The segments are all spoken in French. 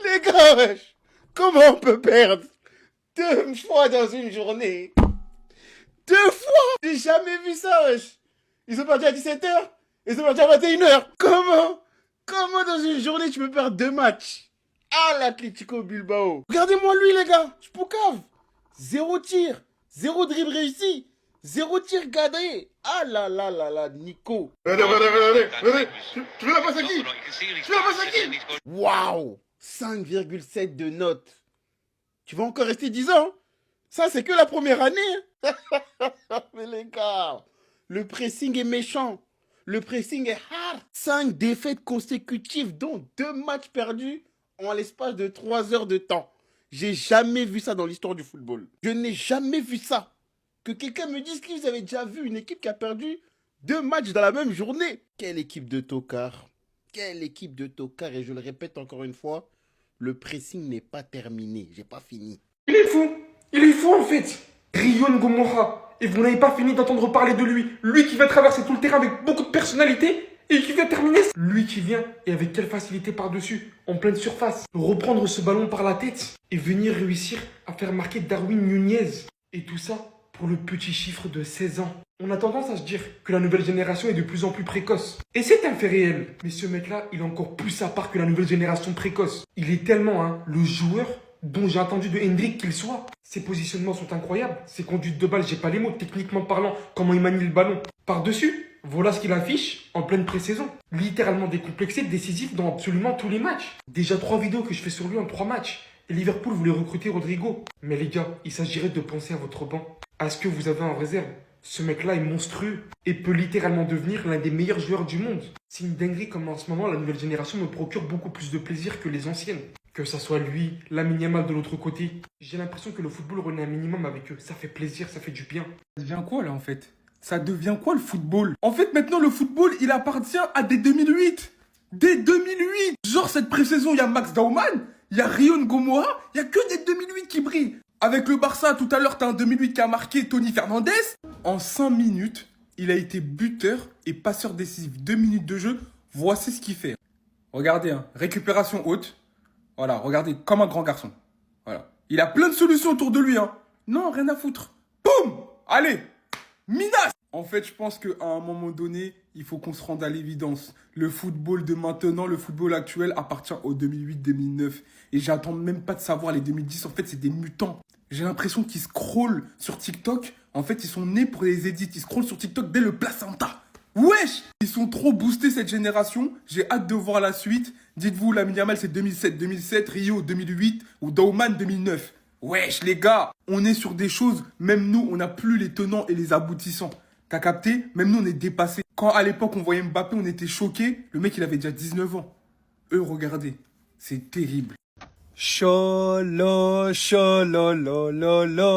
Les gars, wesh, comment on peut perdre 2 fois dans une journée? 2 fois? J'ai jamais vu ça, wesh. Ils sont partis à 17h, ils sont partis à 21h. Comment dans une journée tu peux perdre 2 matchs? Ah, l'Atlético Bilbao. Regardez-moi lui, les gars, je poucave. 0 tir, 0 dribble réussi, 0 tir cadré. Ah là là là là, Nico. Regardez. Tu veux la passe à qui? Tu veux la passe à qui? Waouh, 5,7 de note. Tu vas encore rester 10 ans? Ça, c'est que la première année. Mais les gars, le pressing est méchant. Le pressing est hard. 5 défaites consécutives, dont 2 matchs perdus en l'espace de 3 heures de temps. J'ai jamais vu ça dans l'histoire du football. Je n'ai jamais vu ça. Que quelqu'un me dise que vous avez déjà vu une équipe qui a perdu 2 matchs dans la même journée. Quelle équipe de tocards. Quelle équipe de tocards. Et je le répète encore une fois, le pressing n'est pas terminé. J'ai pas fini. Il est fou. Il est fou en fait. Rion Gomorra. Et vous n'avez pas fini d'entendre parler de lui. Lui qui vient traverser tout le terrain avec beaucoup de personnalité et qui vient terminer. Lui qui vient et avec quelle facilité par-dessus, en pleine surface, reprendre ce ballon par la tête et venir réussir à faire marquer Darwin Nunez. Et tout ça pour le petit chiffre de 16 ans. On a tendance à se dire que la nouvelle génération est de plus en plus précoce. Et c'est un fait réel. Mais ce mec-là, il est encore plus à part que la nouvelle génération précoce. Il est tellement le joueur dont j'ai attendu de Hendrik qu'il soit. Ses positionnements sont incroyables. Ses conduites de balle, j'ai pas les mots, techniquement parlant, comment il manie le ballon. Par-dessus, voilà ce qu'il affiche en pleine pré-saison. Littéralement décomplexé, décisif dans absolument tous les matchs. Déjà 3 vidéos que je fais sur lui en 3 matchs. Et Liverpool voulait recruter Rodrigo. Mais les gars, il s'agirait de penser à votre banc. À ce que vous avez en réserve. Ce mec-là est monstrueux et peut littéralement devenir l'un des meilleurs joueurs du monde. C'est une dinguerie comme en ce moment, la nouvelle génération me procure beaucoup plus de plaisir que les anciennes. Que ça soit lui, Lamine Yamal de l'autre côté. J'ai l'impression que le football renaît un minimum avec eux. Ça fait plaisir, ça fait du bien. Ça devient quoi là en fait? Ça devient quoi le football? En fait maintenant le football il appartient à des 2008. Dès 2008. Genre cette pré-saison il y a Max Daumann, il y a Rion Gomorra, il y a que des 2008 qui brillent. Avec le Barça tout à l'heure t'as un 2008 qui a marqué Tony Fernandez. En 5 minutes il a été buteur et passeur décisif. 2 minutes de jeu, voici ce qu'il fait. Regardez, récupération haute. Voilà, regardez, comme un grand garçon. Voilà. Il a plein de solutions autour de lui, Non, rien à foutre. Boum! Allez! Minas! En fait, je pense qu'à un moment donné, il faut qu'on se rende à l'évidence. Le football de maintenant, le football actuel appartient au 2008-2009. Et j'attends même pas de savoir les 2010. En fait, c'est des mutants. J'ai l'impression qu'ils scrollent sur TikTok. En fait, ils sont nés pour les edits. Ils scrollent sur TikTok dès le placenta. Wesh! Ils sont trop boostés cette génération. J'ai hâte de voir la suite. Dites-vous, Lamine Yamal c'est 2007, Rio 2008 ou Daumann 2009. Wesh les gars, on est sur des choses, même nous on n'a plus les tenants et les aboutissants. T'as capté? Même nous on est dépassés. Quand à l'époque on voyait Mbappé, on était choqués. Le mec il avait déjà 19 ans. Eux regardez, c'est terrible. Cholo, chololololo,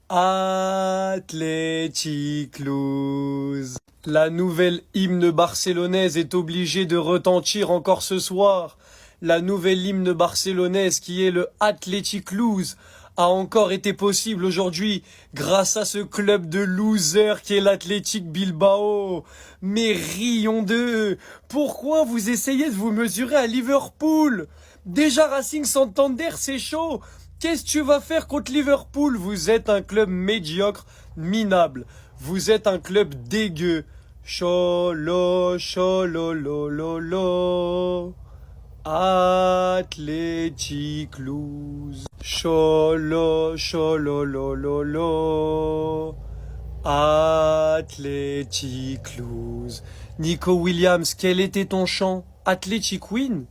Athletic Cluj. La nouvelle hymne barcelonaise est obligée de retentir encore ce soir. La nouvelle hymne barcelonaise qui est le Athletic Cluj a encore été possible aujourd'hui grâce à ce club de losers qui est l'Athletic Bilbao. Mais rions d'eux. Pourquoi vous essayez de vous mesurer à Liverpool? Déjà Racing Santander c'est chaud. Qu'est-ce que tu vas faire contre Liverpool? Vous êtes un club médiocre, minable. Vous êtes un club dégueu. Cholo, chololololo, Athletic Cluj. Cholo, chololololo, Athletic Cluj. Nico Williams, quel était ton chant? Athletic win?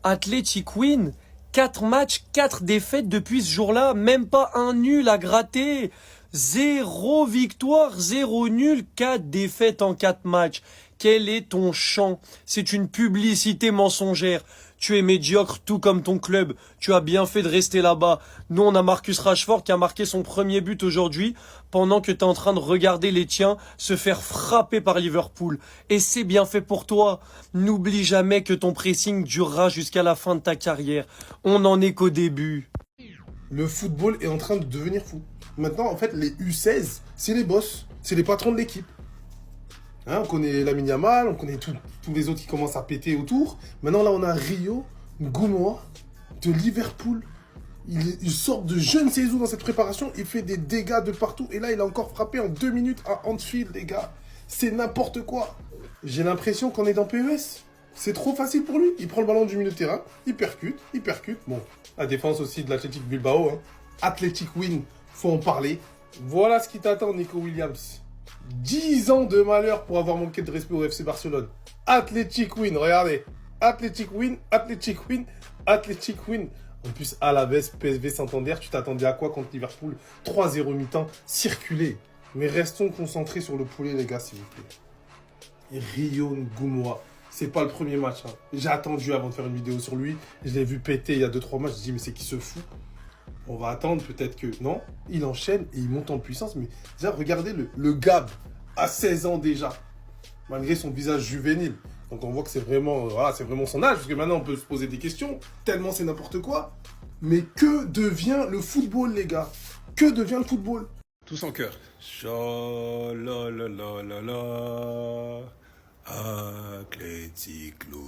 Athletic win? 4 matchs, 4 défaites depuis ce jour-là, même pas un nul à gratter. 0 victoire, 0 nul, 4 défaites en 4 matchs. Quel est ton chant? C'est une publicité mensongère. Tu es médiocre tout comme ton club. Tu as bien fait de rester là-bas. Nous, on a Marcus Rashford qui a marqué son premier but aujourd'hui pendant que tu es en train de regarder les tiens se faire frapper par Liverpool. Et c'est bien fait pour toi. N'oublie jamais que ton pressing durera jusqu'à la fin de ta carrière. On n'en est qu'au début. Le football est en train de devenir fou. Maintenant, en fait, les U16, c'est les boss. C'est les patrons de l'équipe. Hein, on connaît Lamine Yamal, on connaît tous les autres qui commencent à péter autour. Maintenant, là, on a Rio Ngoumoa de Liverpool. Il sort de je ne sais où dans cette préparation. Il fait des dégâts de partout. Et là, il a encore frappé en 2 minutes à Anfield, les gars. C'est n'importe quoi. J'ai l'impression qu'on est dans PES. C'est trop facile pour lui. Il prend le ballon du milieu de terrain. Il percute. Bon, la défense aussi de l'Athletic Bilbao. Hein. Athletic win. Faut en parler. Voilà ce qui t'attend, Nico Williams. 10 ans de malheur pour avoir manqué de respect au FC Barcelone. Athletic win, regardez. Athletic win. En plus, Alaves, PSV Santander, tu t'attendais à quoi contre Liverpool? 3-0 mi-temps, circuler. Mais restons concentrés sur le poulet, les gars, s'il vous plaît. Et Rio Ngoumoa, c'est pas le premier match. Hein. J'ai attendu avant de faire une vidéo sur lui. Je l'ai vu péter il y a 2-3 matchs. Je dis, mais c'est qui se fout? On va attendre peut-être que... Non, il enchaîne et il monte en puissance. Mais déjà, regardez le Gab à 16 ans déjà. Malgré son visage juvénile. Donc on voit que c'est vraiment, c'est vraiment son âge. Parce que maintenant, on peut se poser des questions. Tellement c'est n'importe quoi. Mais que devient le football, les gars? Que devient le football? Tous en cœur. Cha-la-la-la-la-la. Athletic Club.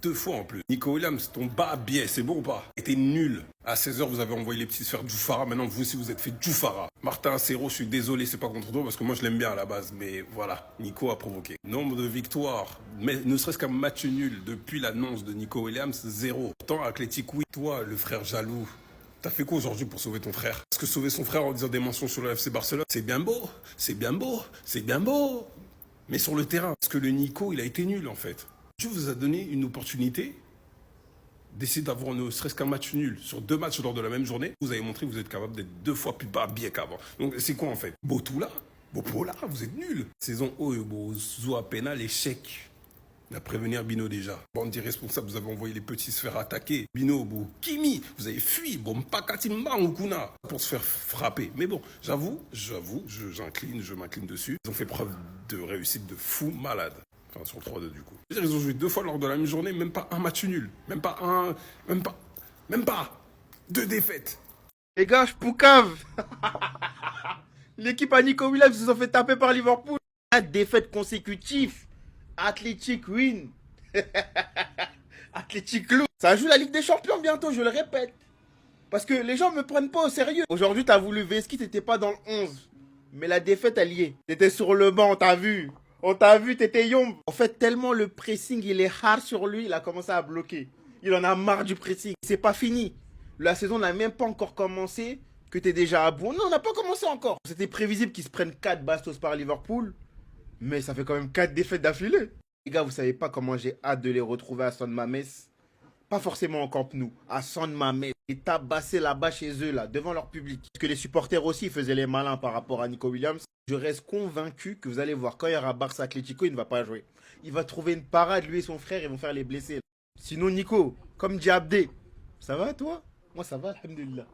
2 fois en plus. Nico Williams, ton bas biais, c'est bon ou pas? Et t'es nul. À 16h, vous avez envoyé les petits se faire Djoufara. Maintenant, vous aussi, vous êtes fait Djoufara. Martin Serrault, je suis désolé, c'est pas contre toi parce que moi, je l'aime bien à la base. Mais voilà, Nico a provoqué. Nombre de victoires, mais ne serait-ce qu'un match nul depuis l'annonce de Nico Williams, 0. Pourtant, Athletic, oui. Toi, le frère jaloux. T'as fait quoi aujourd'hui pour sauver ton frère? Parce que sauver son frère en disant des mentions sur le FC Barcelone, c'est bien beau, c'est bien beau, c'est bien beau. Mais sur le terrain, parce que le Nico, il a été nul en fait. Dieu vous a donné une opportunité d'essayer d'avoir ne serait-ce qu'un match nul sur 2 matchs lors de la même journée. Vous avez montré que vous êtes capable d'être 2 fois plus bas bien qu'avant. Donc c'est quoi en fait? Botoula, Bopola, vous êtes nuls. Saison O, Zoa Pena, l'échec. Il a prévenir Bino déjà. Bande d'irresponsables, vous avez envoyé les petits se faire attaquer. Bino, Kimi, vous avez fui. Mpakatimba Nkuna pour se faire frapper. Mais bon, j'avoue, je m'incline dessus. Ils ont fait preuve de réussite de fou malade. Enfin, sur 3-2 du coup. Ils ont joué 2 fois lors de la même journée, même pas un match nul. Même pas 2 défaites. Les gars, je poucave. L'équipe à Nico Williams se sont fait taper par Liverpool. 4 défaites consécutives. Athletic win. Athletic Club. Ça joue la Ligue des Champions bientôt, je le répète. Parce que les gens me prennent pas au sérieux. Aujourd'hui, t'as voulu Veski, t'étais pas dans le 11. Mais la défaite, elle y est. T'étais sur le banc, on t'a vu. On t'a vu, t'étais yomb. En fait, tellement le pressing, il est hard sur lui, il a commencé à bloquer. Il en a marre du pressing. C'est pas fini. La saison n'a même pas encore commencé que t'es déjà à bout. Non, on n'a pas commencé encore. C'était prévisible qu'ils se prennent 4 bastos par Liverpool. Mais ça fait quand même 4 défaites d'affilée. Les gars, vous savez pas comment j'ai hâte de les retrouver à San Mamés. Pas forcément en Camp Nou, à San Mamés. Et tabasser là-bas chez eux, là, devant leur public. Parce que les supporters aussi faisaient les malins par rapport à Nico Williams. Je reste convaincu que vous allez voir, quand il y aura Barça Atlético, il ne va pas jouer. Il va trouver une parade, lui et son frère, ils vont faire les blessés. Sinon, Nico, comme dit Abdé, ça va toi? Moi, ça va, alhamdoulilah.